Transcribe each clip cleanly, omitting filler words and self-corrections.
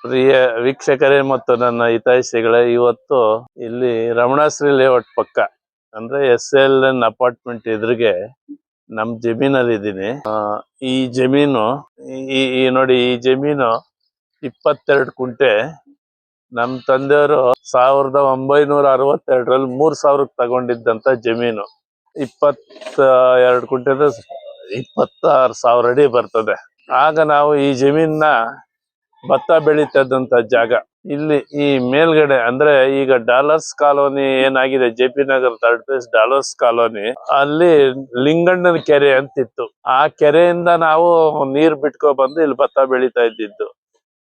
ಪ್ರಿಯ ವೀಕ್ಷಕರೇ ಮತ್ತು ನನ್ನ ಹಿತೈಷಿಗಳೇ, ಇವತ್ತು ಇಲ್ಲಿ ರಮಣಾಶ್ರೀ ಲೇಔಟ್ ಪಕ್ಕ ಅಂದ್ರೆ SLN ಅಪಾರ್ಟ್ಮೆಂಟ್ ಎದುರಿಗೆ ನಮ್ ಜಮೀನಲ್ಲಿ ಇದ್ದೀನಿ. ಈ ಜಮೀನು ನೋಡಿ, ಈ ಜಮೀನು 22 ಕುಂಟೆ. ನಮ್ ತಂದೆಯವರು 1962ರಲ್ಲಿ 3000ಕ್ಕೆ ತಗೊಂಡಿದ್ದಂತ ಜಮೀನು. 22 ಕುಂಟೆ 26,000 ಅಡಿ ಬರ್ತದೆ. ಆಗ ನಾವು ಈ ಜಮೀನ ಭತ್ತ ಬೆಳೀತದಂತ ಜಾಗ. ಇಲ್ಲಿ ಈ ಮೇಲ್ಗಡೆ ಅಂದ್ರೆ ಈಗ ಡಾಲರ್ಸ್ ಕಾಲೋನಿ ಏನಾಗಿದೆ, JP Nagar 3rd phase dollars colony, ಅಲ್ಲಿ ಲಿಂಗಣ್ಣನ ಕೆರೆ ಅಂತಿತ್ತು. ಆ ಕೆರೆಯಿಂದ ನಾವು ನೀರ್ ಬಿಟ್ಕೊ ಬಂದು ಇಲ್ಲಿ ಭತ್ತ ಬೆಳೀತಾ ಇದ್ದಿದ್ದು.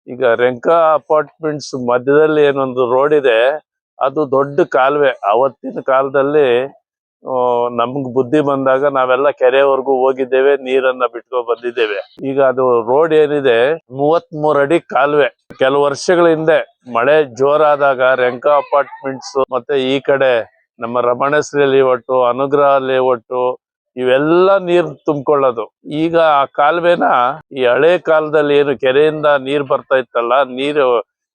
ಈಗ ರೆಂಕಾ ಅಪಾರ್ಟ್ಮೆಂಟ್ಸ್ ಮಧ್ಯದಲ್ಲಿ ಏನೊಂದು ರೋಡ್ ಇದೆ, ಅದು ದೊಡ್ಡ ಕಾಲುವೆ. ಅವತ್ತಿನ ಕಾಲದಲ್ಲಿ ನಮ್ಗ್ ಬುದ್ಧಿ ಬಂದಾಗ ನಾವೆಲ್ಲ ಕೆರೆವರೆಗೂ ಹೋಗಿದ್ದೇವೆ, ನೀರನ್ನ ಬಿಟ್ಕೊ ಬಂದಿದ್ದೇವೆ. ಈಗ ಅದು ರೋಡ್ ಏನಿದೆ 33 ಅಡಿ ಕಾಲುವೆ. ಕೆಲವು ವರ್ಷಗಳ ಹಿಂದೆ ಮಳೆ ಜೋರಾದಾಗ ರೆಂಕಾ ಅಪಾರ್ಟ್ಮೆಂಟ್ಸ್ ಮತ್ತೆ ಈ ಕಡೆ ನಮ್ಮ ರಮಣಶ್ರೀ ಲೇಔಟ್, ಅನುಗ್ರಹ ಲೇಔಟ್ ಇವೆಲ್ಲ ನೀರ್ ತುಂಬಿಕೊಳ್ಳೋದು. ಈಗ ಆ ಕಾಲುವೆನ ಈ ಹಳೆ ಕಾಲದಲ್ಲಿ ಏನು ಕೆರೆಯಿಂದ ನೀರ್ ಬರ್ತಾ ಇತ್ತಲ್ಲ, ನೀರು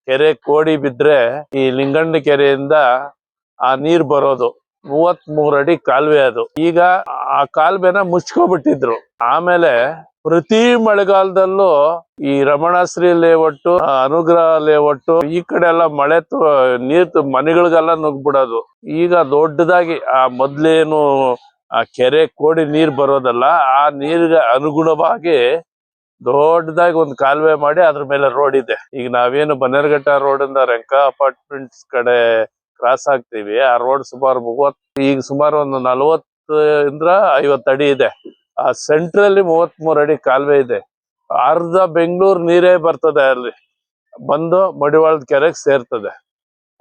ಕೆರೆ ಕೋಡಿ ಬಿದ್ರೆ ಈ ಲಿಂಗಣ್ಣ ಕೆರೆಯಿಂದ ಆ ನೀರ್ ಬರೋದು. 33 ಅಡಿ ಕಾಲುವೆ ಅದು. ಈಗ ಆ ಕಾಲುವೆನ ಮುಚ್ಕೋಬಿಟ್ಟಿದ್ರು. ಆಮೇಲೆ ಪ್ರತಿ ಮಳೆಗಾಲದಲ್ಲೂ ಈ ರಮಣಾಶ್ರೀ ಲೇಔಟ್, ಅನುಗ್ರಹ ಲೇಔಟ್ ಈ ಕಡೆ ಎಲ್ಲ ಮಳೆ ನೀರ್ ಮನೆಗಳಿಗೆಲ್ಲ ನುಗ್ಬಿಡೋದು. ಈಗ ದೊಡ್ಡದಾಗಿ ಆ ಮೊದ್ಲೇನು ಆ ಕೆರೆ ಕೋಡಿ ನೀರ್ ಬರೋದಲ್ಲ, ಆ ನೀರಿಗೆ ಅನುಗುಣವಾಗಿ ದೊಡ್ಡದಾಗಿ ಒಂದು ಕಾಲುವೆ ಮಾಡಿ ಅದ್ರ ಮೇಲೆ ರೋಡ್ ಇದೆ. ಈಗ ನಾವೇನು ಬನ್ನೇರುಘಟ್ಟ ರೋಡ್ ಇಂದ ರೆಂಕಾ ಅಪಾರ್ಟ್ಮೆಂಟ್ಸ್ ಕಡೆ ಕ್ರಾಸ್ ಆಗ್ತೀವಿ, ಆ ರೋಡ್ ಸುಮಾರು 30, ಈಗ ಸುಮಾರು ಒಂದು 40-50 ಅಡಿ ಇದೆ. ಆ ಸೆಂಟ್ರಲ್ಲಿ 33 ಅಡಿ ಕಾಲುವೆ ಇದೆ. ಅರ್ಧ ಬೆಂಗಳೂರು ನೀರೇ ಬರ್ತದೆ ಅಲ್ಲಿ ಬಂದು ಮಡಿವಾಳದ ಕೆರೆಗೆ ಸೇರ್ತದೆ.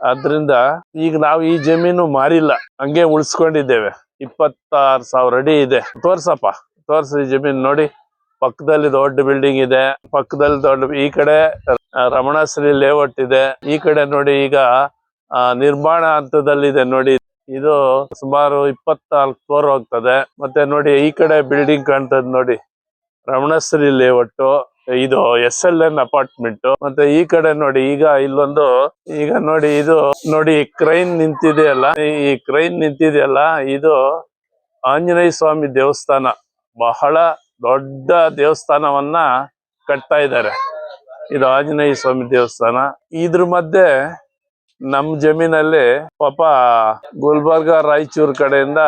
ಆದ್ರಿಂದ ಈಗ ನಾವು ಈ ಜಮೀನು ಮಾರಿಲ್ಲ, ಹಂಗೆ ಉಳಿಸ್ಕೊಂಡಿದ್ದೇವೆ. 26,000 ಅಡಿ ಇದೆ. ತೋರ್ಸ ಈ ಜಮೀನ್ ನೋಡಿ. ಪಕ್ಕದಲ್ಲಿ ದೊಡ್ಡ ಬಿಲ್ಡಿಂಗ್ ಇದೆ, ಪಕ್ಕದಲ್ಲಿ ದೊಡ್ಡ, ಈ ಕಡೆ ರಮಣಾಶ್ರೀ ಲೇಔಟ್ ಇದೆ, ಈ ಕಡೆ ನೋಡಿ ಈಗ ನಿರ್ಮಾಣ ಹಂತದಲ್ಲಿದೆ ನೋಡಿ. ಇದು ಸುಮಾರು 24 ಫ್ಲೋರ್ ಹೋಗ್ತದೆ. ಮತ್ತೆ ನೋಡಿ ಈ ಕಡೆ ಬಿಲ್ಡಿಂಗ್ ಕಾಣ್ತದೆ ನೋಡಿ, ರಮಣಶ್ರೀ ಲೇಔಟ್, ಇದು SLN ಅಪಾರ್ಟ್ಮೆಂಟ್. ಮತ್ತೆ ಈ ಕಡೆ ನೋಡಿ, ಈಗ ಇಲ್ಲೊಂದು, ಈಗ ನೋಡಿ ಇದು ನೋಡಿ ಕ್ರೈನ್ ನಿಂತಿದೆಯಲ್ಲ, ಈ ಕ್ರೈನ್ ನಿಂತಿದೆಯಲ್ಲ, ಇದು ಆಂಜನೇಯ ಸ್ವಾಮಿ ದೇವಸ್ಥಾನ. ಬಹಳ ದೊಡ್ಡ ದೇವಸ್ಥಾನವನ್ನ ಕಟ್ತಾ ಇದ್ದಾರೆ. ಇದು ಆಂಜನೇಯ ಸ್ವಾಮಿ ದೇವಸ್ಥಾನ. ಇದ್ರ ಮಧ್ಯೆ ನಮ್ ಜಮೀನಲ್ಲಿ ಪಾಪ ಗುಲ್ಬರ್ಗ, ರಾಯಚೂರ್ ಕಡೆಯಿಂದ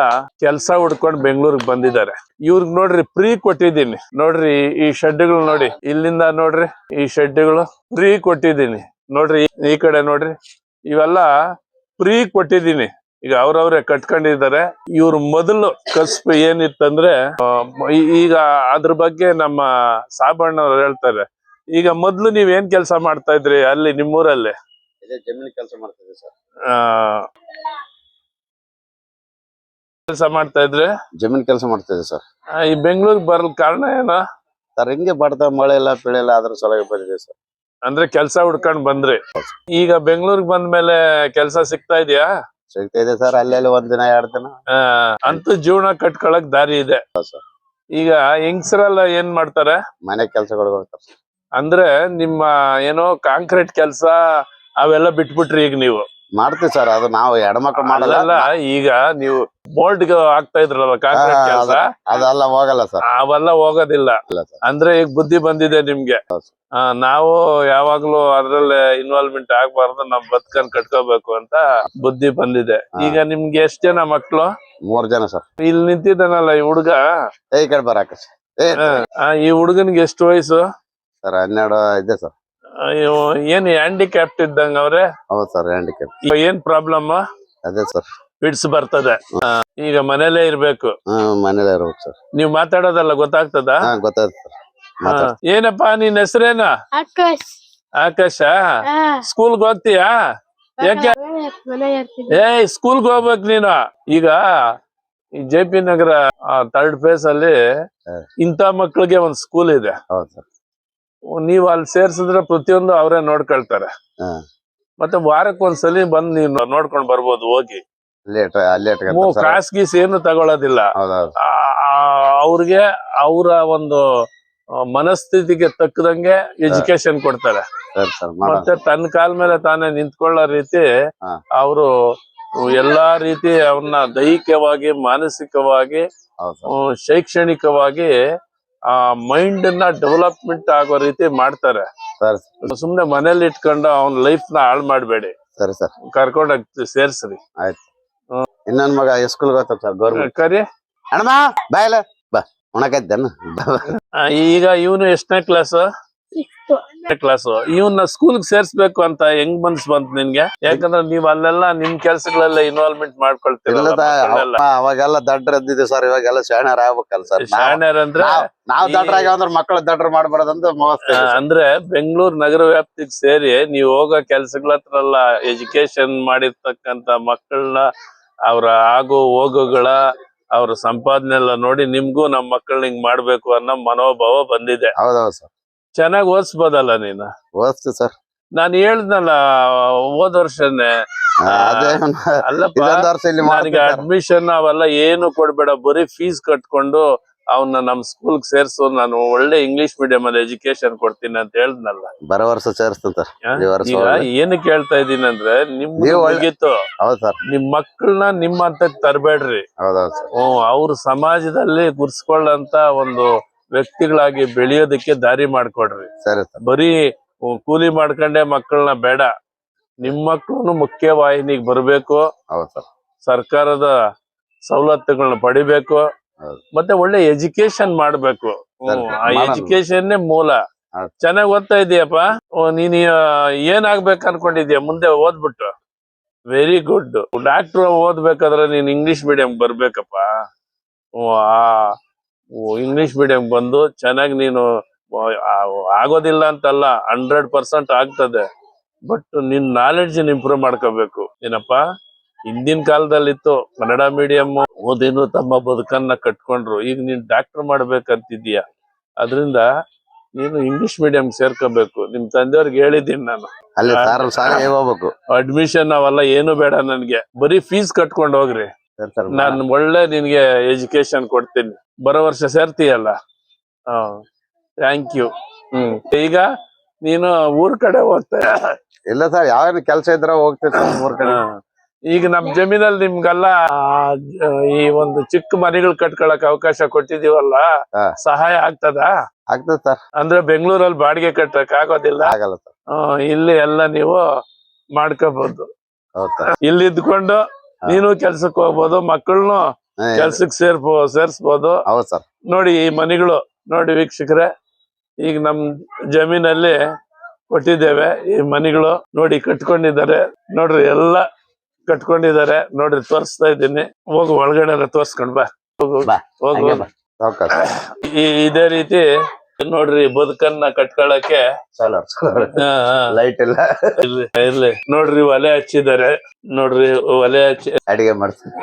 ಕೆಲ್ಸ ಹುಡ್ಕೊಂಡು ಬೆಂಗಳೂರಿಗೆ ಬಂದಿದ್ದಾರೆ. ಇವ್ರಿಗೆ ನೋಡ್ರಿ ಫ್ರೀ ಕೊಟ್ಟಿದ್ದೀನಿ. ನೋಡ್ರಿ ಈ ಶೆಡ್ಗಳು ನೋಡಿ, ಇಲ್ಲಿಂದ ನೋಡ್ರಿ ಈ ಶೆಡ್ಗಳು ಫ್ರೀ ಕೊಟ್ಟಿದ್ದೀನಿ. ನೋಡ್ರಿ ಈ ಕಡೆ ನೋಡ್ರಿ, ಇವೆಲ್ಲ ಫ್ರೀ ಕೊಟ್ಟಿದ್ದೀನಿ. ಈಗ ಅವ್ರವ್ರೆ ಕಟ್ಕೊಂಡಿದ್ದಾರೆ. ಇವ್ರ ಮೊದಲು ಕಸ್ಬು ಏನಿತ್ತಂದ್ರೆ, ಈಗ ಅದ್ರ ಬಗ್ಗೆ ನಮ್ಮ ಸಾಬಣ್ಣವ್ರು ಹೇಳ್ತಾರೆ. ಈಗ ಮೊದ್ಲು ನೀವ್ ಏನ್ ಕೆಲಸ ಮಾಡ್ತಾ ಇದ್ರಿ ಅಲ್ಲಿ ನಿಮ್ಮೂರಲ್ಲಿ? ಜಮೀನ್ ಕೆಲಸ ಮಾಡ್ತಿದ್ದೆ ಸರ್. ಕೆಲಸ ಮಾಡ್ತಾ ಇದ್ರೆ? ಜಮೀನ್ ಕೆಲಸ ಮಾಡ್ತಿದ್ದೆ ಸರ್. ಈ ಬೆಂಗಳೂರಿಗೆ ಬರಲ್ ಕಾರಣ ಏನು ಸರ್? ಹಿಂಗೆ ಬರ್ತಾ ಮಳೆ ಇಲ್ಲ ಬೆಳೆ ಇಲ್ಲ, ಅದ್ರ ಸಲುವಾಗಿ ಬಂದಿದೆ ಸರ್. ಅಂದ್ರೆ ಕೆಲ್ಸ ಹುಡ್ಕೊಂಡ್ ಬಂದ್ರಿ. ಈಗ ಬೆಂಗಳೂರಿಗೆ ಬಂದ್ಮೇಲೆ ಕೆಲ್ಸ ಸಿಗ್ತಾ ಇದೆಯಾ? ಸಿಗ್ತಾ ಇದೆ ಸರ್, ಅಲ್ಲೆಲ್ಲಿ 1 ದಿನ 2 ದಿನ ಅಂತೂ ಜೀವನ ಕಟ್ಕೊಳಕ್ ದಾರಿ ಇದೆ. ಈಗ ಹೆಂಗಸರೆಲ್ಲ ಏನ್ ಮಾಡ್ತಾರೆ? ಮನೆ ಕೆಲ್ಸಗಳು ಬರ್ತಾರೆ. ಅಂದ್ರೆ ನಿಮ್ಮ ಏನೋ ಕಾಂಕ್ರೀಟ್ ಕೆಲ್ಸ ಅವೆಲ್ಲ ಬಿಟ್ಬಿಟ್ರಿ ಈಗ ನೀವು? ಮಾಡ್ತೀವಿ ಸರ್, ಅದು ನಾವು ಹೆಣ್ಮಕ್ಳು ಮಾಡಲ್ಲ. ಈಗ ನೀವು ಬೋಲ್ಡ್ ಆಗ್ತಾ ಇದ್ರಲ್ಲ ಕಾಂಕ್ರೀಟ್ ಕೆಲಸ, ಅದೆಲ್ಲ ಹೋಗಲ್ಲ ಸರ್. ಅವೆಲ್ಲ ಹೋಗೋದಿಲ್ಲ. ಅಂದ್ರೆ ಈಗ ಬುದ್ಧಿ ಬಂದಿದೆ ನಿಮ್ಗೆ. ನಾವು ಯಾವಾಗ್ಲೂ ಅದ್ರಲ್ಲಿ ಇನ್ವಾಲ್ವ್ಮೆಂಟ್ ಆಗ್ಬಾರ್ದು, ನಮ್ ಬದುಕನ್ ಕಟ್ಕೋಬೇಕು ಅಂತ ಬುದ್ಧಿ ಬಂದಿದೆ. ಈಗ ನಿಮ್ಗೆ ಎಷ್ಟ್ ಜನ ಮಕ್ಳು? 3 ಜನ ಸರ್. ಇಲ್ಲಿ ನಿಂತಿದ್ದಾನಲ್ಲ ಈ ಹುಡುಗ, ಈ ಕಡೆ ಬರಾಕ. ಈ ಹುಡುಗನ್ಗೆ ಎಷ್ಟು ವಯಸ್ಸು ಸರ್? 12 ಇದೆ ಸರ್. ಏನ್ ಹ್ಯಾಂಡಿಕ್ಯಾಪ್ಟ್ ಇದ್ದಂಗ ಅವ್ರೆ? ಹೌದು ಸರ್, ಹ್ಯಾಂಡಿಕ್ಯಾಪ್. ಏನ್ ಪ್ರಾಬ್ಲಮ್? ಅದೇ ಸರ್, ಫಿಟ್ಸ್ ಬರ್ತದೆ. ಈಗ ಮನೇಲೇ ಇರ್ಬೇಕು? ಮನೇಲೇ ಇರ್ಬೇಕು ಸರ್. ನೀವ್ ಮಾತಾಡೋದಲ್ಲ ಗೊತ್ತಾಗ್ತದ? ಗೊತ್ತಾಗ್ತದೆ ಸರ್. ಏನಪ್ಪಾ ನಿನ್ ಹೆಸರೇನ? ಆಕಾಶ. ಸ್ಕೂಲ್ಗೆ ಹೋಗ್ತೀಯಾ? ಯಾಕೆ? ಸ್ಕೂಲ್ಗೆ ಹೋಗ್ಬೇಕು ನೀನು. ಈಗ ಈ JP ನಗರ 3rd phase ಅಲ್ಲಿ ಇಂಥ ಮಕ್ಳಿಗೆ ಒಂದ್ ಸ್ಕೂಲ್ ಇದೆ. ನೀವ್ ಅಲ್ಲಿ ಸೇರ್ಸಿದ್ರೆ ಪ್ರತಿಯೊಂದು ಅವರೇ ನೋಡ್ಕೊಳ್ತಾರೆ. ಮತ್ತೆ ವಾರಕ್ಕೆ ಒಂದ್ಸಲಿ ಬಂದ್ ನೀವ್ ನೋಡ್ಕೊಂಡ್ ಬರ್ಬೋದು ಹೋಗಿ. ಕಾಸ್ ಗೀಸ್ ಏನು ತಗೊಳ್ಳೋದಿಲ್ಲ. ಅವ್ರಿಗೆ ಅವರ ಒಂದು ಮನಸ್ಥಿತಿಗೆ ತಕ್ಕದಂಗೆ ಎಜುಕೇಶನ್ ಕೊಡ್ತಾರೆ. ಸರಿ ಸರ್ ಮಾಡೋಣ. ಮತ್ತೆ ತನ್ನ ಕಾಲ ಮೇಲೆ ತಾನೇ ನಿಂತ್ಕೊಳ್ಳೋ ರೀತಿ ಹಾ. ಅವರು ಎಲ್ಲಾ ರೀತಿ ಅವನ್ನ ದೈಹಿಕವಾಗಿ, ಮಾನಸಿಕವಾಗಿ, ಹೌದು ಸರ್. ಶೈಕ್ಷಣಿಕವಾಗಿ ಆ ಮೈಂಡ್ ನ ಡೆವಲಪ್ಮೆಂಟ್ ಆಗೋ ರೀತಿ ಮಾಡ್ತಾರೆ. ಸರಿ ಸುಮ್ನೆ ಮನೇಲಿ ಇಟ್ಕೊಂಡು ಅವನ ಲೈಫ್ ನ ಹಾಳು ಮಾಡ್ಬೇಡಿ, ಸರಿ ಸರ್ ಕರ್ಕೊಂಡೋಗಿ ಸೇರ್ಸ್ರಿ. ಆಯ್ತು. ಇನ್ನೊಂದ್ ಮಗ ಸ್ಕೂಲ್ ಗೊತ್ತ ಸರ್ ಗೌರ್ಮೆಂಟ್. ಕರಿ ಅಣ್ಣಮ್ಮ ಬಾಯಲ್ಲ ಬಾ ಉಣಕೈತೇನು. ಈಗ ಇವನು ಎಷ್ಟನೇ ಕ್ಲಾಸ್ ಇವನ್ನ ಸ್ಕೂಲ್ಗೆ ಸೇರ್ಸ್ಬೇಕು ಅಂತ ಹೆಂಗ್ ಮನ್ಸ್ ಬಂತು ನಿನ್ಗೆ? ಯಾಕಂದ್ರೆ ನೀವ್ ಅಲ್ಲೆಲ್ಲ ನಿಮ್ ಕೆಲ್ಸಗಳೆಲ್ಲ ಇನ್ವಾಲ್ವ್ಮೆಂಟ್ ಮಾಡ್ಕೊಳ್ತೀರಲ್ಲ. ಅವಾಗೆಲ್ಲ ದಡ್ರ ಇದ್ದಿದ್ದೆ ಸರ್, ಇವಾಗೆಲ್ಲ ಶಾಣ್ಯರ್ ಆಗ್ಬೇಕಲ್ಲ ಸರ್. ಶಾಣ್ಯರ್ ಅಂದ್ರೆ ನಾವ್ ದಡ್ರ ಆಗ್ಯಾವ ಮಕ್ಕಳು ದಡ್ರ ಮಾಡ್ಬಾರ್ದಂತ ಅಂದ್ರೆ ಬೆಂಗಳೂರು ನಗರ ವ್ಯಾಪ್ತಿಗೆ ಸೇರಿ ನೀವು ಹೋಗೋ ಕೆಲ್ಸಗಳ ಹತ್ರ ಎಲ್ಲ ಎಜುಕೇಶನ್ ಮಾಡಿರ್ತಕ್ಕಂತ ಮಕ್ಕಳನ್ನ ಅವ್ರ ಆಗೋ ಹೋಗೋಗಳ ಅವ್ರ ಸಂಪಾದನೆ ಎಲ್ಲ ನೋಡಿ ನಿಮ್ಗೂ ನಮ್ ಮಕ್ಕಳನ್ನ ಹಿಂಗ್ ಮಾಡ್ಬೇಕು ಅನ್ನೋ ಮನೋಭಾವ ಬಂದಿದೆ. ಹೌದೌದು ಸರ್. ಚೆನ್ನಾಗಿ ಓದಿಸ್ಬೋದಲ್ಲ ನೀನು? ಓದಿಸ್ತು ಸರ್. ನಾನು ಹೇಳ್ದಲ್ಲ ಹೋದ ವರ್ಷನೇ. ಅಲ್ಲಪ್ಪ, ನನಗೆ ಅಡ್ಮಿಷನ್ ಅವೆಲ್ಲ ಏನು ಕೊಡ್ಬೇಡ, ಬರೀ ಫೀಸ್ ಕಟ್ಕೊಂಡು ಅವನ್ನ ನಮ್ ಸ್ಕೂಲ್ ಸೇರ್ಸು, ನಾನು ಒಳ್ಳೆ ಇಂಗ್ಲಿಷ್ ಮೀಡಿಯಂ ಅಲ್ಲಿ ಎಜುಕೇಶನ್ ಕೊಡ್ತೀನಿ ಅಂತ ಹೇಳ್ದನಲ್ಲ. ಬರೋ ವರ್ಷ ಸೇರಿಸ್ತ. ಈಗ ಏನು ಕೇಳ್ತಾ ಇದೀನಿ ಅಂದ್ರೆ ನಿಮ್ಗೆ ಮುಗೀತು. ನಿಮ್ ಮಕ್ಕಳನ್ನ ನಿಮ್ಮ ಅಂತ ತರಬೇಡ್ರಿ. ಅವ್ರು ಸಮಾಜದಲ್ಲಿ ಗುರ್ಸ್ಕೊಳ್ಳಂತ ಒಂದು ವ್ಯಕ್ತಿಗಳಾಗಿ ಬೆಳೆಯೋದಕ್ಕೆ ದಾರಿ ಮಾಡ್ಕೊಡ್ರಿ. ಬರೀ ಕೂಲಿ ಮಾಡ್ಕೊಂಡೆ ಮಕ್ಕಳನ್ನ ಬೇಡ, ನಿಮ್ ಮಕ್ಳು ಮುಖ್ಯ ವಾಹಿನಿಗೆ ಬರ್ಬೇಕು. ಸರ್ಕಾರದ ಸವಲತ್ತುಗಳನ್ನ ಪಡಿಬೇಕು, ಮತ್ತೆ ಒಳ್ಳೆ ಎಜುಕೇಶನ್ ಮಾಡ್ಬೇಕು. ಆ ಎಜುಕೇಶನ್ನೇ ಮೂಲ. ಚೆನ್ನಾಗ್ ಓದ್ತಾ ಇದೀಯಪ್ಪ. ನೀನ್ ಏನಾಗ್ಬೇಕು ಅನ್ಕೊಂಡಿದ್ಯಾ ಮುಂದೆ ಓದ್ಬಿಟ್ಟು? Very good. ಡಾಕ್ಟರ್ ಓದ್ಬೇಕಾದ್ರೆ ನೀನ್ ಇಂಗ್ಲಿಷ್ ಮೀಡಿಯಂ ಬರ್ಬೇಕಪ್ಪ. ಇಂಗ್ಲಿಷ್ ಮೀಡಿಯಂ ಬಂದು ಚೆನ್ನಾಗಿ ನೀನು ಆಗೋದಿಲ್ಲ ಅಂತಲ್ಲ, 100% ಆಗ್ತದೆ. ಬಟ್ ನಿನ್ ನಾಲೆಡ್ಜ್ ಇಂಪ್ರೂವ್ ಮಾಡ್ಕೋಬೇಕು. ಏನಪ್ಪಾ, ಹಿಂದಿನ ಕಾಲದಲ್ಲಿತ್ತು ಕನ್ನಡ ಮೀಡಿಯಂ ಓದಿನು ತಮ್ಮ ಬದುಕನ್ನ ಕಟ್ಕೊಂಡ್ರು. ಈಗ ನೀನ್ ಡಾಕ್ಟರ್ ಮಾಡ್ಬೇಕಂತಿದೀಯ, ಅದರಿಂದ ನೀನು ಇಂಗ್ಲಿಷ್ ಮೀಡಿಯಂ ಸೇರ್ಕೋಬೇಕು. ನಿಮ್ ತಂದೆಯವ್ರಿಗೆ ಹೇಳಿದ್ದೀನಿ ನಾನು, ಅಡ್ಮಿಷನ್ ಅವೆಲ್ಲ ಏನು ಬೇಡ ನನ್ಗೆ, ಬರೀ ಫೀಸ್ ಕಟ್ಕೊಂಡು ಹೋಗ್ರಿ, ನಾನು ಒಳ್ಳೆ ನಿನ್ಗೆ ಎಜುಕೇಶನ್ ಕೊಡ್ತೀನಿ. ಬರೋ ವರ್ಷ ಸೇರ್ತೀಯಲ್ಲ? Thank you. ಈಗ ನೀನು ಊರ್ ಕಡೆ ಹೋಗ್ತಾ? ಇಲ್ಲ ಸರ್, ಯಾವ ಕೆಲಸ ಇದ್ರ ಹೋಗ್ತೀನಿ ಊರ್ ಕಡೆ. ಈಗ ನಮ್ ಜಮೀನಲ್ಲಿ ನಿಮ್ಗೆಲ್ಲ ಈ ಒಂದು ಚಿಕ್ಕ ಮನೆಗಳು ಕಟ್ಕೊಳಕ್ ಅವಕಾಶ ಕೊಟ್ಟಿದೀವಲ್ಲ, ಸಹಾಯ ಆಗ್ತದ? ಆಗ್ತದ ಸರ್. ಅಂದ್ರೆ ಬೆಂಗಳೂರಲ್ಲಿ ಬಾಡಿಗೆ ಕಟ್ಟಕ್ ಆಗೋದಿಲ್ಲ? ಆಗಲ್ಲ ಸರ್. ಇಲ್ಲಿ ಎಲ್ಲ ನೀವು ಮಾಡ್ಕೋಬಹುದು. ಇಲ್ಲಿ ಇದ್ಕೊಂಡು ನೀನು ಕೆಲ್ಸಕ್ ಹೋಗ್ಬೋದು, ಮಕ್ಕಳನ್ನು ಕೆಲ್ಸಕ್ ಸೇರ್ಸ್ಬೋದು. ಹೌದು ಸರ್. ನೋಡಿ ಈ ಮನೆಗಳು ನೋಡಿ ವೀಕ್ಷಕರೇ, ಈಗ ನಮ್ ಜಮೀನಲ್ಲಿ ಕೊಟ್ಟಿದ್ದೇವೆ. ಈ ಮನೆಗಳು ನೋಡಿ ಕಟ್ಕೊಂಡಿದ್ದಾರೆ, ನೋಡ್ರಿ ಎಲ್ಲ ಕಟ್ಕೊಂಡಿದ್ದಾರೆ ನೋಡ್ರಿ, ತೋರಿಸ್ತಾ ಇದ್ದೀನಿ. ಹೋಗು ಒಳಗಡೆ ಎಲ್ಲ ತೋರ್ಸ್ಕೊಂಡ್ ಬಾ, ಹೋಗು. ಇದೇ ರೀತಿ ನೋಡ್ರಿ ಬದುಕನ್ನ ಕಟ್ಕೊಳಕ್ಕೆ ಲೈಟ್ ಇಲ್ಲ ಇರ್ಲಿ. ನೋಡ್ರಿ ಒಲೆ ಹಚ್ಚಿದ್ದಾರೆ, ನೋಡ್ರಿ ಒಲೆ ಹಚ್ಚಿ ಅಡಿಗೆ ಮಾಡ್ತೀನಿ.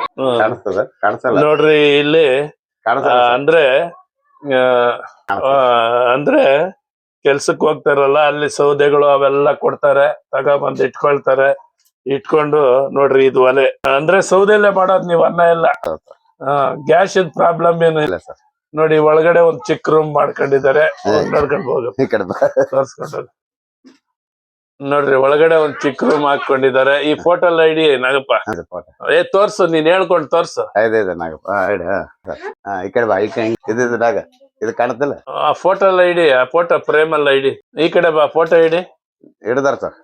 ನೋಡ್ರಿ ಇಲ್ಲಿ ಅಂದ್ರೆ ಕೆಲ್ಸಕ್ ಹೋಗ್ತಾರಲ್ಲ, ಅಲ್ಲಿ ಸೌದೆಗಳು ಅವೆಲ್ಲ ಕೊಡ್ತಾರೆ, ತಗೊಬಂದ್ ಇಟ್ಕೊಳ್ತಾರೆ. ಇಟ್ಕೊಂಡು ನೋಡ್ರಿ ಇದು ಒಲೆ ಅಂದ್ರೆ ಸೌದೆಲ್ಲೇ ಮಾಡೋದ್ ನೀವು ಅನ್ನ ಎಲ್ಲ. ಗ್ಯಾಸ್ ಪ್ರಾಬ್ಲಮ್ ಏನು ಇಲ್ಲ ಸರ್. ನೋಡಿ ಒಳಗಡೆ ಒಂದ್ ಚಿಕ್ಕ ರೂಮ್ ಮಾಡ್ಕೊಂಡಿದ್ದಾರೆ, ನೋಡ್ಕೊಂಡ್ ಹೋಗಿ ತೋರ್ಸ್ಕೊಂಡು ನೋಡ್ರಿ. ಒಳಗಡೆ ಒಂದ್ ಚಿಕ್ಕ ರೂಮ್ ಹಾಕೊಂಡಿದ್ದಾರೆ. ಈ ಫೋಟೋ ಐಡಿ ನಾಗಪ್ಪ ತೋರ್ಸು, ನೀನ್ ಹೇಳ್ಕೊಂಡು ತೋರ್ಸು. ಈ ಕಡೆ ಬಾ, ಇದು ಕಾಣುತ್ತಲ್ಲ ಆ ಫೋಟೋ ಐಡಿ, ಆ ಫೋಟೋ ಫ್ರೇಮ್ ಅಲ್ಲಿ ಐಡಿ. ಈ ಕಡೆ ಬಾ, ಫೋಟೋ ಐಡಿ ಹಿಡ್ದಾರ ಸರ್.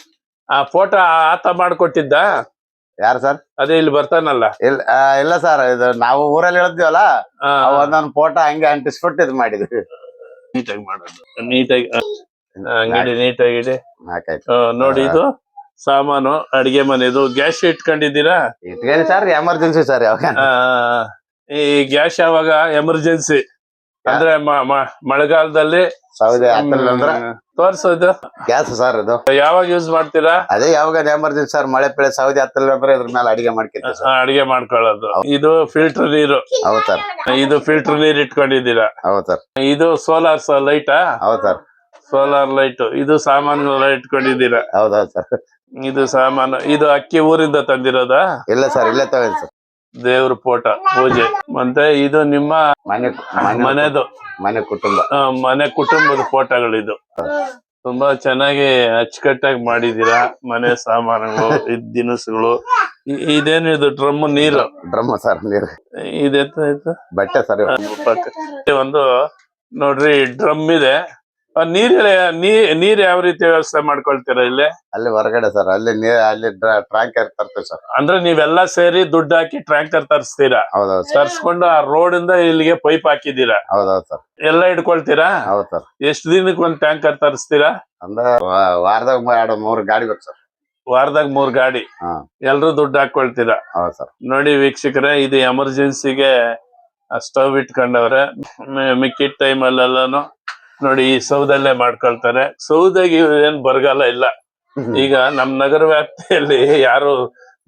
ಆ ಫೋಟೋ ಆತ ಮಾಡ್ಕೊಟ್ಟಿದ್ದ ಯಾರು ಸರ್? ಅದೇ ಇಲ್ಲಿ ಬರ್ತಾನಲ್ಲ? ಇಲ್ಲ ಸರ್, ಇದು ನಾವು ಊರಲ್ಲಿ ಹೇಳಿದ್ವಲ್ಲ, ಒಂದೊಂದು ಫೋಟೋ ಹಂಗೆ ಅಂಟಿಸ್ಬಿಟ್ಟು ಇದು ಮಾಡಿದ್ವಿ. ನೀಟಾಗಿ ಮಾಡೋದು, ನೀಟಾಗಿ ನೀಟಾಗಿ ನೋಡಿ. ಇದು ಸಾಮಾನು ಅಡಿಗೆ ಮನೆದು. ಗ್ಯಾಸ್ ಇಟ್ಕೊಂಡಿದ್ದೀರಾ? ಇಟ್ಕೊಂಡು ಸರ್, ಎಮರ್ಜೆನ್ಸಿ ಸರ್. ಯಾವಾಗ ಈ ಗ್ಯಾಸ್ ಯಾವಾಗ ಎಮರ್ಜೆನ್ಸಿ ಅಂದ್ರೆ ಮಳೆಗಾಲದಲ್ಲಿ ಸೌದೆ ತೋರ್ಸೋದು ಗ್ಯಾಸ್ ಸರ್. ಇದು ಯಾವಾಗ ಯೂಸ್ ಮಾಡ್ತೀರಾ? ಅದೇ ಯಾವಾಗ ಎಮರ್ಜೆನ್ಸಿ ಸರ್, ಮಳೆ ಬೆಳೆ ಸೌದೆ ಹತ್ತಲ್ಲ ಅಂದ್ರೆ ಇದ್ರ ಮೇಲೆ ಅಡಿಗೆ ಮಾಡ್ಕೊತೀವಿ. ಅಡಿಗೆ ಮಾಡ್ಕೊಳ್ಳೋದು. ಇದು ಫಿಲ್ಟರ್ ನೀರು? ಹೌದು ಸರ್. ಇದು ಫಿಲ್ಟರ್ ನೀರ್ ಇಟ್ಕೊಂಡಿದ್ದೀರಾ? ಹೌದು ಸರ್. ಇದು ಸೋಲಾರ್ ಲೈಟಾ? ಹೌದು ಸರ್. Solar light. ಇದು ಸಾಮಾನುಗಳ ಇಟ್ಕೊಂಡಿದ್ದೀರಾ? ಹೌದೌದು ಸರ್. ಇದು ಸಾಮಾನು. ಇದು ಅಕ್ಕಿ ಊರಿಂದ ತಂದಿರೋದಾ? ಇಲ್ಲ ಸರ್, ಇಲ್ಲೇ ತಗೊಂಡಿ ಸರ್. ದೇವ್ರ ಫೋಟೋ ಪೂಜೆ. ಮತ್ತೆ ಇದು ನಿಮ್ಮ ಮನೆ ಮನೆದು ಮನೆ ಕುಟುಂಬ. ಮನೆ ಕುಟುಂಬದ ಫೋಟೋಗಳಿದು. ತುಂಬಾ ಚೆನ್ನಾಗಿ ಅಚ್ಚುಕಟ್ಟಾಗಿ ಮಾಡಿದೀರಾ. ಮನೆ ಸಾಮಾನುಗಳು, ದಿನಸುಗಳು. ಇದೇನಿದು ಡ್ರಮ್ ನೀರು? ಡ್ರಮ್ ಸರ್, ನೀರು. ಇದೆಂತ ಬಟ್ಟೆ ಸರ್. ಒಂದು ನೋಡ್ರಿ ಡ್ರಮ್ ಇದೆ. ನೀರ್ ಯಾವ ರೀತಿ ವ್ಯವಸ್ಥೆ ಮಾಡ್ಕೊಳ್ತೀರಾ ಇಲ್ಲಿ? ಅಲ್ಲಿ ಹೊರಗಡೆ ಸರ್, ಅಲ್ಲಿ ಟ್ಯಾಂಕರ್ ತರ್ತೀವಿ ಸರ್. ಅಂದ್ರೆ ನೀವೆಲ್ಲ ಸೇರಿ ದುಡ್ಡು ಹಾಕಿ ಟ್ಯಾಂಕರ್ ತರಿಸ್ತೀರಾ? ಹೌದೌದು ಸರ್. ತರ್ಸ್ಕೊಂಡು ಆ ರೋಡ್ ಇಂದ ಇಲ್ಲಿಗೆ ಪೈಪ್ ಹಾಕಿದ್ದೀರಾ? ಹೌದೌದು ಸರ್. ಎಲ್ಲ ಇಟ್ಕೊಳ್ತೀರಾ? ಹೌದು ಸರ್. ಎಷ್ಟ್ ದಿನಕ್ಕೆ ಒಂದ್ ಟ್ಯಾಂಕರ್ ತರಿಸ್ತೀರಾ? ಅಂದ್ರೆ ವಾರದಾಗ 2-3 ಗಾಡಿ ಬೇಕು ಸರ್. ವಾರದಾಗ 3 ಗಾಡಿ. ಎಲ್ರು ದುಡ್ಡು ಹಾಕೊಳ್ತೀರಾ? ಹೌದು ಸರ್. ನೋಡಿ ವೀಕ್ಷಕರೇ, ಇದು ಎಮರ್ಜೆನ್ಸಿಗೆ ಸ್ಟವ್ ಇಟ್ಕೊಂಡವ್ರೆ. ಮಿಕ್ಕಿದ ಟೈಮ್ ಅಲ್ಲೆಲ್ಲಾನು ನೋಡಿ ಈ ಸೌದಲ್ಲೇ ಮಾಡ್ಕೊಳ್ತಾರೆ. ಸೌದಾಗಿ ಏನ್ ಬರಗಾಲ ಇಲ್ಲ. ಈಗ ನಮ್ ನಗರ ವ್ಯಾಪ್ತಿಯಲ್ಲಿ ಯಾರು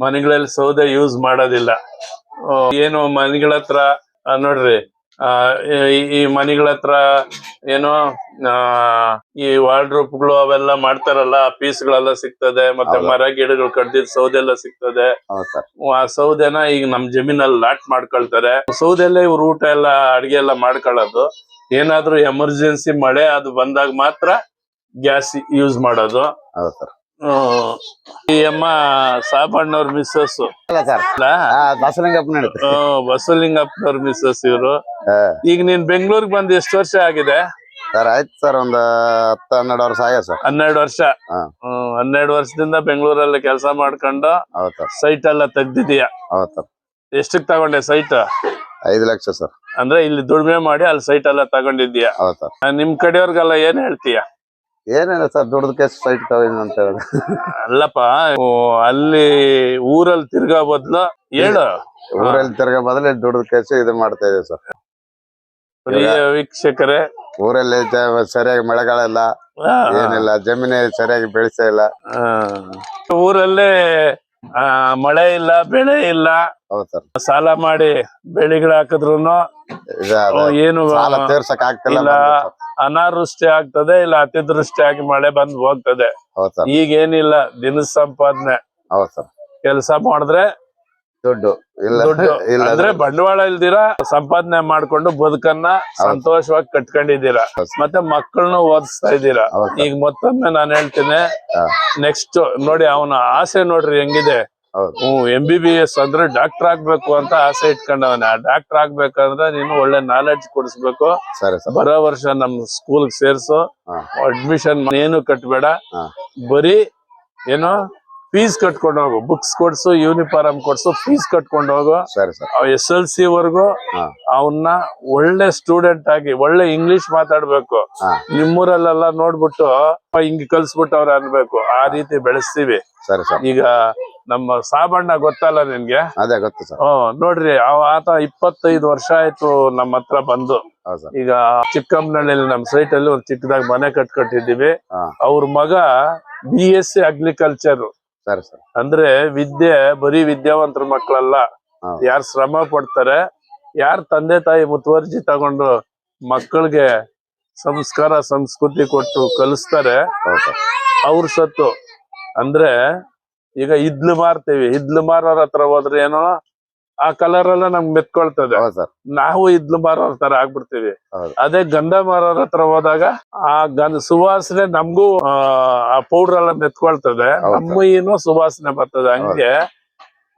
ಮನೆಗಳಲ್ಲಿ ಸೌದೆ ಯೂಸ್ ಮಾಡೋದಿಲ್ಲ. ಏನು ಮನೆಗಳ ಹತ್ರ ನೋಡ್ರಿ, ಈ ಮನೆಗಳ ಹತ್ರ ಏನೋ ಈ ವಾರ್ಡ್ರೋಬ್ಗಳು ಅವೆಲ್ಲ ಮಾಡ್ತಾರಲ್ಲ, ಪೀಸ್ಗಳೆಲ್ಲ ಸಿಗ್ತದೆ. ಮತ್ತೆ ಮರ ಗಿಡಗಳು ಕಡ್ದಿದ್ ಸೌದೆ ಎಲ್ಲ ಸಿಗ್ತದೆ. ಆ ಸೌದೆನ ಈಗ ನಮ್ ಜಮೀನಲ್ಲಿ ಲಾಟ್ ಮಾಡ್ಕೊಳ್ತಾರೆ. ಸೌದೆಲ್ಲ ಇವ್ರು ಊಟ ಎಲ್ಲ ಅಡ್ಗೆ ಎಲ್ಲ ಮಾಡ್ಕೊಳ್ಳೋದು. ಏನಾದ್ರೂ ಎಮರ್ಜೆನ್ಸಿ ಮಳೆ ಅದು ಬಂದಾಗ ಮಾತ್ರ ಗ್ಯಾಸ್ ಯೂಸ್ ಮಾಡೋದು. ಈ ಅಮ್ಮ ಸಾಬಣ್ಣವ್ರ ಮಿಸ್ಸಸ್ ಬಸವಲಿಂಗಪ್ಪನವ್ರ ಮಿಸ್ಸಸ್ ಇವ್ರು. ಈಗ ನೀನ್ ಬೆಂಗಳೂರಿಗೆ ಬಂದ್ ಎಷ್ಟು ವರ್ಷ ಆಗಿದೆ ಸರ್? ಆಯ್ತು ಸರ್, ಒಂದು 10-12 ವರ್ಷ ಆಗಿದೆ ಸರ್. 12 ವರ್ಷ. 12 ವರ್ಷದಿಂದ ಬೆಂಗಳೂರಲ್ಲಿ ಕೆಲಸ ಮಾಡ್ಕೊಂಡು ಸೈಟ್ ಎಲ್ಲ ತೆಗ್ದಿದೀಯ. ಎಷ್ಟಕ್ ತಗೊಂಡೆ ಸೈಟ್? 5 ಲಕ್ಷ ಸರ್. ಅಂದ್ರೆ ಇಲ್ಲಿ ದುಡಿಮೆ ಮಾಡಿ ಅಲ್ಲಿ ಸೈಟ್ ಎಲ್ಲ ತಗೊಂಡಿದ್ಯಾ? ನಿಮ್ ಕಡೆಯವ್ರಿಗೆಲ್ಲ ಏನ್ ಹೇಳ್ತೀಯ? ಏನಿಲ್ಲ ಸರ್, ದುಡ್ದಕ್ಕೆ ಸೈಟ್ ತಗೊಂಡು ಅಂತ ಹೇಳ. ಅಲ್ಲಪ್ಪ, ಅಲ್ಲಿ ಊರಲ್ಲಿ ತಿರ್ಗಾ ಬದ್ಲು ಹೇಳು. ಊರಲ್ಲಿ ತಿರ್ಗಾ ಬದಲು ದುಡ್ದ ಕೇಸಿ ಇದು ಮಾಡ್ತಾ ಇದೆ ಸರ್. ಪ್ರಿಯ ವೀಕ್ಷಕರೇ, ಊರಲ್ಲಿ ಸರಿಯಾಗಿ ಮಳೆಗಾಲ ಏನಿಲ್ಲ, ಜಮೀನು ಸರಿಯಾಗಿ ಬೆಳೆಸ್ತಾ ಇಲ್ಲ. ಊರಲ್ಲೇ ಮಳೆ ಇಲ್ಲ, ಬೆಳೆ ಇಲ್ಲ. ಹೌದು ಸರ್. ಸಾಲ ಮಾಡಿ ಬೆಳೆಗಳು ಹಾಕಿದ್ರು ಏನು ತೀರ್ಸಕ್ ಆಗ್ತಿಲ್ಲ. ಅನಾವೃಷ್ಟಿ ಆಗ್ತದೆ, ಇಲ್ಲ ಅತಿವೃಷ್ಟಿ ಆಗಿ ಮಳೆ ಬಂದು ಹೋಗ್ತದೆ. ಈಗೇನಿಲ್ಲ, ದಿನ ಸಂಪಾದನೆ. ಹೌದು ಸರ್. ಕೆಲಸ ಮಾಡಿದ್ರೆ ದುಡ್ಡು ಅಂದ್ರೆ ಬಂಡವಾಳ ಇಲ್ದಿರಾ ಸಂಪಾದನೆ ಮಾಡ್ಕೊಂಡು ಬದುಕನ್ನ ಸಂತೋಷವಾಗಿ ಕಟ್ಕೊಂಡಿದ್ದೀರಾ. ಮತ್ತೆ ಮಕ್ಕಳನ್ನು ಓದಿಸ್ತಾ ಇದ್ದೀರಾ. ಈಗ ಮತ್ತೊಮ್ಮೆ ನಾನು ಹೇಳ್ತೀನಿ, ನೆಕ್ಸ್ಟ್ ನೋಡಿ ಅವನ ಆಸೆ ನೋಡ್ರಿ ಹೆಂಗಿದೆ. MBBS ಅಂದ್ರೆ ಡಾಕ್ಟರ್ ಆಗ್ಬೇಕು ಅಂತ ಆಸೆ ಇಟ್ಕೊಂಡವನ. ಡಾಕ್ಟರ್ ಆಗ್ಬೇಕಂದ್ರೆ ನೀನು ಒಳ್ಳೆ ನಾಲೆಡ್ಜ್ ಕೊಡಿಸ್ಬೇಕು. ಬರೋ ವರ್ಷ ನಮ್ ಸ್ಕೂಲ್ ಸೇರ್ಸು. ಅಡ್ಮಿಷನ್ ಏನು ಕಟ್ಬೇಡ, ಬರೀ ಏನೋ ಫೀಸ್ ಕಟ್ಕೊಂಡು ಹೋಗು. ಬುಕ್ಸ್ ಕೊಡ್ಸು, ಯೂನಿಫಾರ್ಮ್ ಕೊಡ್ಸು, ಫೀಸ್ ಕಟ್ಕೊಂಡು ಹೋಗು. SLC ವರ್ಗು ಅವನ್ನ ಒಳ್ಳೆ ಸ್ಟೂಡೆಂಟ್ ಆಗಿ ಒಳ್ಳೆ ಇಂಗ್ಲಿಷ್ ಮಾತಾಡ್ಬೇಕು. ನಿಮ್ಮೂರಲ್ಲೆಲ್ಲ ನೋಡ್ಬಿಟ್ಟು ಹಿಂಗ್ ಕಲ್ಸ್ಬಿಟ್ಟವ್ರ ಅನ್ಬೇಕು. ಆ ರೀತಿ ಬೆಳೆಸ್ತೀವಿ. ಈಗ ನಮ್ಮ ಸಾಬಣ್ಣ ಗೊತ್ತಲ್ಲ ನಿನ್ಗೆ? ಅದೇ ಗೊತ್ತು ಸರ್. ನೋಡ್ರಿ, ಆತ 25 ವರ್ಷ ಆಯ್ತು ನಮ್ಮ ಹತ್ರ ಬಂದು. ಈಗ ಚಿಕ್ಕಮ್ಮನಹಳ್ಳಿಯಲ್ಲಿ ನಮ್ ಸೈಟ್ ಅಲ್ಲಿ ಒಂದ್ ಚಿಕ್ಕದಾಗ ಮನೆ ಕಟ್ಕೊಟ್ಟಿದೀವಿ. ಅವ್ರ ಮಗ BSc ಅಗ್ರಿಕಲ್ಚರ್. ಅಂದ್ರೆ ವಿದ್ಯೆ ಬರೀ ವಿದ್ಯಾವಂತರ ಮಕ್ಕಳಲ್ಲ, ಯಾರ್ ಶ್ರಮ ಪಡ್ತಾರೆ, ಯಾರ್ ತಂದೆ ತಾಯಿ ಮುತುವರ್ಜಿ ತಗೊಂಡು ಮಕ್ಕಳಿಗೆ ಸಂಸ್ಕಾರ ಸಂಸ್ಕೃತಿ ಕೊಟ್ಟು ಕಲಿಸ್ತಾರೆ, ಅವ್ರ ಸತ್ತು. ಅಂದ್ರೆ ಈಗ ಇದ್ಲು ಮಾರ್ತೀವಿ, ಇದ್ಲು ಮಾರೋರ್ ಹತ್ರ ಹೋದ್ರೆ ಏನೋ ಆ ಕಲರ್ ಎಲ್ಲ ನಮ್ಗೆ ಮೆತ್ಕೊಳ್ತದೆ. ನಾವು ಇದ್ಲು ಮಾರೋರ್ ತರ ಆಗ್ಬಿಡ್ತೀವಿ. ಅದೇ ಗಂಧ ಮಾರೋರ್ ಹತ್ರ ಹೋದಾಗ ಆ ಸುವಾಸನೆ ನಮ್ಗೂ ಆ ಪೌಡರ್ ಎಲ್ಲ ಮೆತ್ಕೊಳ್ತದೆ, ನಮ್ಮೂ ಸುವಾಸನೆ ಬರ್ತದೆ. ಹಂಗೆ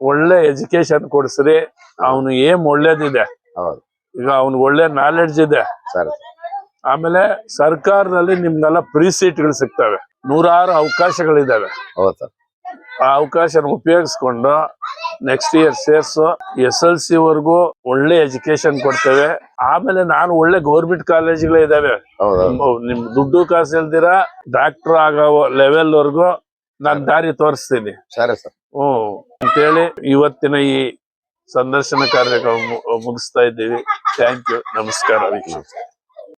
ಒಳ್ಳೆ ಎಜುಕೇಶನ್ ಕೊಡ್ಸ್ರಿ. ಅವನು ಏನ್ ಒಳ್ಳೇದಿದೆ, ಈಗ ಅವ್ನಿಗೆ ಒಳ್ಳೆ ನಾಲೆಡ್ಜ್ ಇದೆ. ಆಮೇಲೆ ಸರ್ಕಾರದಲ್ಲಿ ನಿಮ್ಗೆಲ್ಲ ಫ್ರೀ ಸೀಟ್ಗಳು ಸಿಗ್ತವೆ, 100 ಅವಕಾಶಗಳಿದಾವೆ. ಆ ಅವಕಾಶನ ಉಪಯೋಗಿಸ್ಕೊಂಡು ನೆಕ್ಸ್ಟ್ ಇಯರ್ ಸೇರ್ಸು. SLC ವರ್ಗು ಒಳ್ಳೆ ಎಜುಕೇಶನ್ ಕೊಡ್ತೇವೆ. ಆಮೇಲೆ ನಾನು ಒಳ್ಳೆ ಗೌರ್ಮೆಂಟ್ ಕಾಲೇಜ್ಗಳೇ ಇದಾವೆ. ನಿಮ್ ದುಡ್ಡು ಕಾಸು ಇಲ್ದಿರ ಡಾಕ್ಟರ್ ಆಗೋ ಲೆವೆಲ್ ವರ್ಗು ನಾನ್ ದಾರಿ ತೋರಿಸ್ತೀನಿ. ಅಂತೇಳಿ ಇವತ್ತಿನ ಈ ಸಂದರ್ಶನ ಕಾರ್ಯಕ್ರಮ ಮುಗಿಸ್ತಾ ಇದ್ದೀವಿ. Thank you. ನಮಸ್ಕಾರ ವೀಕ್ಷಕ.